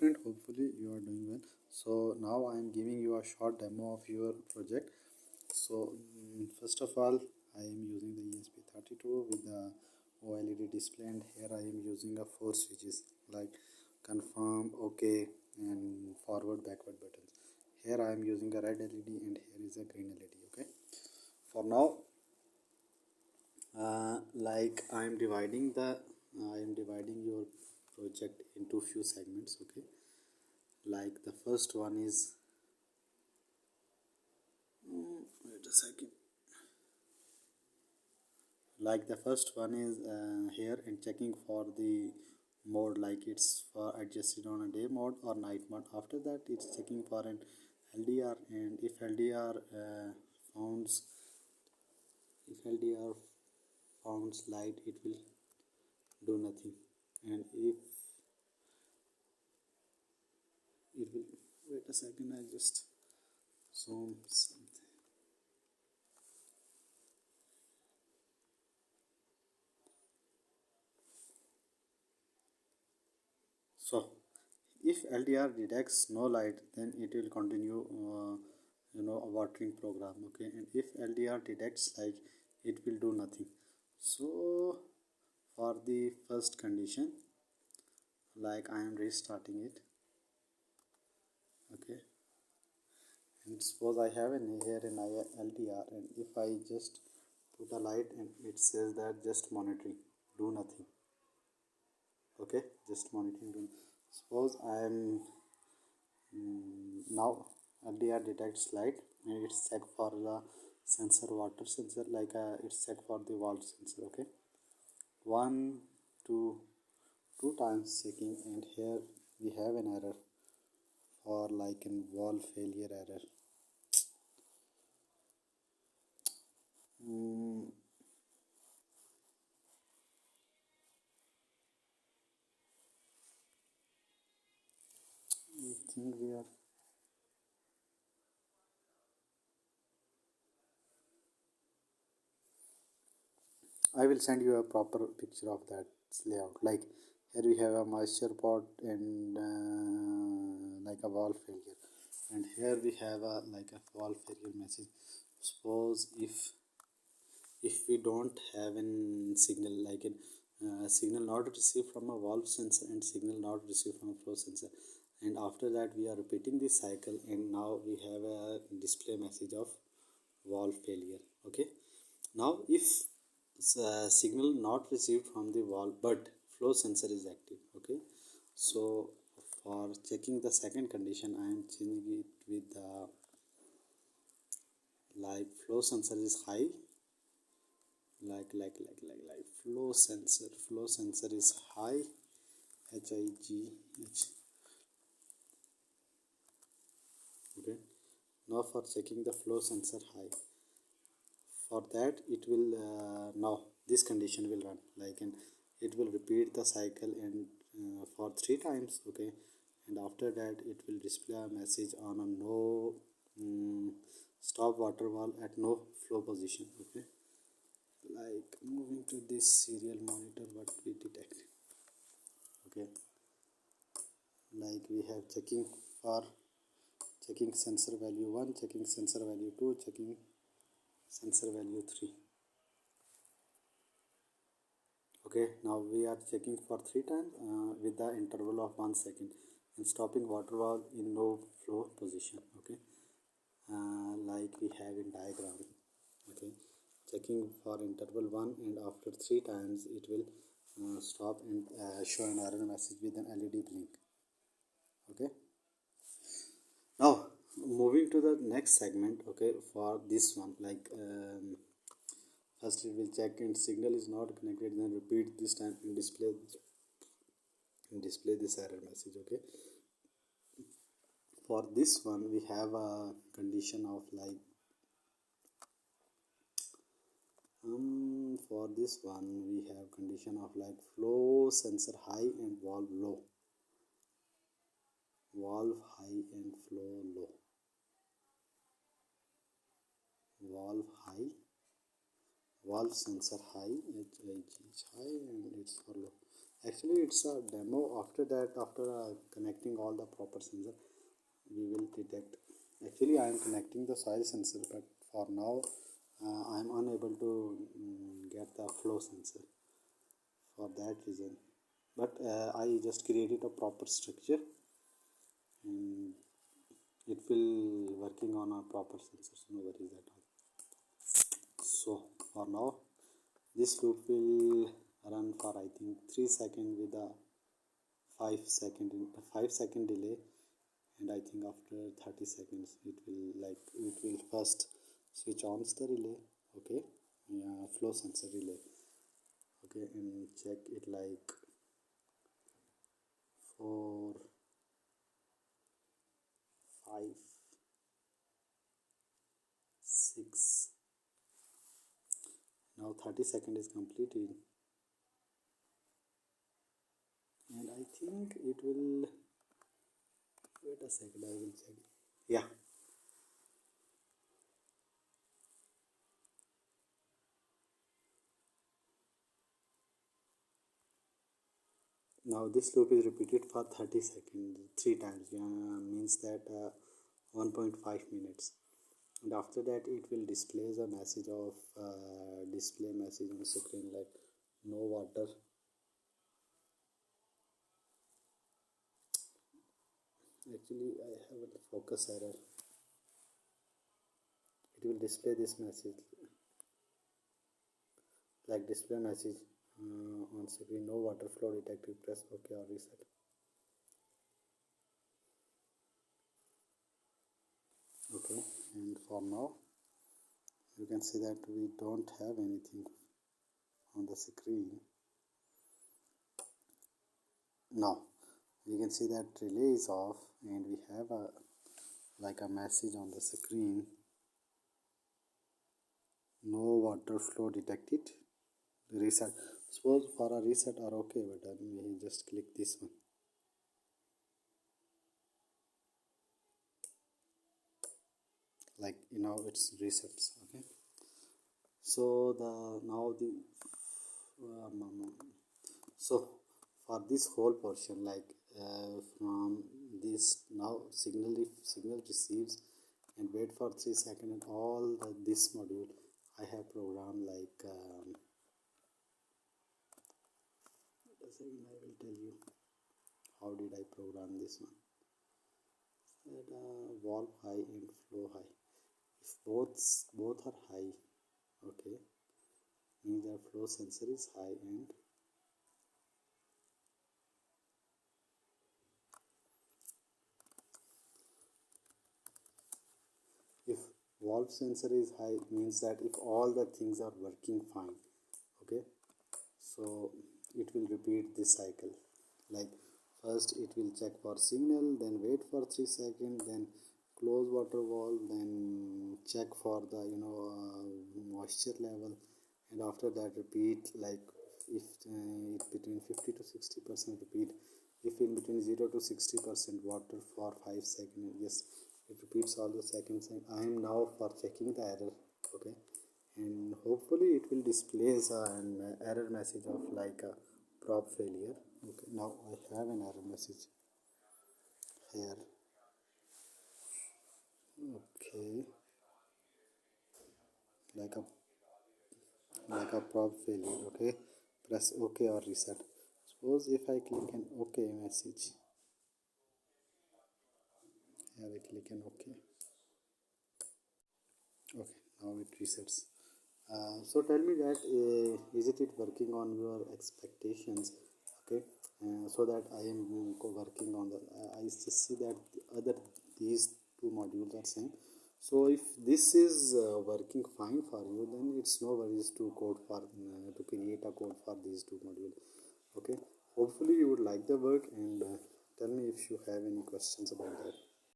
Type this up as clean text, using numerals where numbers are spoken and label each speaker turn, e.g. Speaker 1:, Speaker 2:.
Speaker 1: friend, hopefully you are doing well. So now I am giving you a short demo of your project. So first of all, I am using the ESP32 with the OLED display, and here I am using a 4 switches like confirm, OK and forward backward buttons. Here I am using a red LED and here is a green LED. Okay, for now like I am dividing your project into few segments. Okay, like the first one is wait a second. Like the first one is here and checking for the mode, like it's for adjusted on a day mode or night mode. After that it's checking for an LDR, and if LDR founds if LDR founds light, it will do nothing, and if it will wait a second, I just zoom something. So if LDR detects no light, then it will continue a watering program. Okay, and if LDR detects light, it will do nothing. So for the first condition, like I am restarting it. Okay, and suppose I have here an LDR, and if I just put a light and it says that just monitoring, do nothing. Okay, just monitoring. Suppose I am now LDR detects light and it's check for the sensor, water sensor, like it's check for the valve sensor. Okay, one two times checking, and here we have an error for like an valve failure error. I think we are I will send you a proper picture of that layout. Like here we have a moisture pot and like a valve failure, and here we have a like a valve failure message. Suppose if we don't have an signal, like a signal not received from a valve sensor and signal not received from a flow sensor, and after that we are repeating this cycle, and now we have a display message of valve failure. Okay, now if signal not received from the valve but flow sensor is active. Okay, so for checking the second condition, I am changing it with the like flow sensor is high, like flow sensor is high, HIGH. Okay, now for checking the flow sensor high, for that it will now this condition will run, like, and it will repeat the cycle and for 3 times. Okay, and after that it will display a message on a no stop water valve at no flow position. Okay, like moving to this serial monitor, what we detect. Okay, like we have checking sensor value 1, checking sensor value 2, checking sensor value 3. Okay, now we are checking for 3 times with the interval of 1 second, and stopping water valve in no flow position. Okay, like we have in diagram. Okay, checking for interval 1, and after 3 times it will stop and show an error message with an LED blink. Okay, now moving to the next segment. Okay, for this one, like first it will check and signal is not connected, then repeat this time and display this error message. Okay, for this one we have a condition of like for this one we have condition of like flow sensor high and valve low, valve high and flow low, valve high, valve sensor high, HIG high, and it's for low. Actually, it's a demo. After that, after connecting all the proper sensor, we will detect. Actually, I am connecting the soil sensor, but for now I am unable to get the flow sensor for that reason. But I just created a proper structure, and it will working on a proper sensor, so no worries at all. So for now, this loop will run for I think 3 seconds with a 5 second delay, and I think after 30 seconds it will first switch on the relay. Okay, yeah, flow sensor relay. Okay, and check it like 4 5 6. Now 30 seconds is completed, and I think it will. Wait a second, I will check. Yeah, now this loop is repeated for 30 seconds, 3 times. Means that 1.5 minutes. And after that it will displays a message of display message on the screen like no water. Actually, I have a focus error. It will display this message like display message on screen, no water flow detected, press OK or reset. Okay, and for now you can see that we don't have anything on the screen. Now you can see that relay is off, and we have a like a message on the screen, no water flow detected, reset. Suppose for a reset or OK button, we just click this one. Like now it's resets. Okay, so the now the so for this whole portion, like from this now signal receives and wait for 3 seconds, and all this module I have programmed like a second, I will tell you how did I program this one. That valve high and flow high, if both are high, okay, means the flow sensor is high, and if valve sensor is high means that if all the things are working fine, okay, so it will repeat this cycle. Like first it will check for signal, then wait for 3 seconds, then close water valve, then check for the moisture level, and after that repeat. Like if it between 50 to 60% repeat, if in between 0 to 60% water for 5 seconds, yes, it repeats all the seconds, and I am now for checking the error. Okay, and hopefully it will displays an error message of like a prop failure. Okay, now I have an error message here. Okay, like a prop failure. Okay, press OK or reset. Suppose if I click an OK message, here I click an OK. Okay, now it resets. So tell me that is it working on your expectations? Okay, so that I am working on the I just see that these two modules are same. So if this is working fine for you, then it's no worries to code for to create a code for these two modules. Okay, hopefully you would like the work, and tell me if you have any questions about that.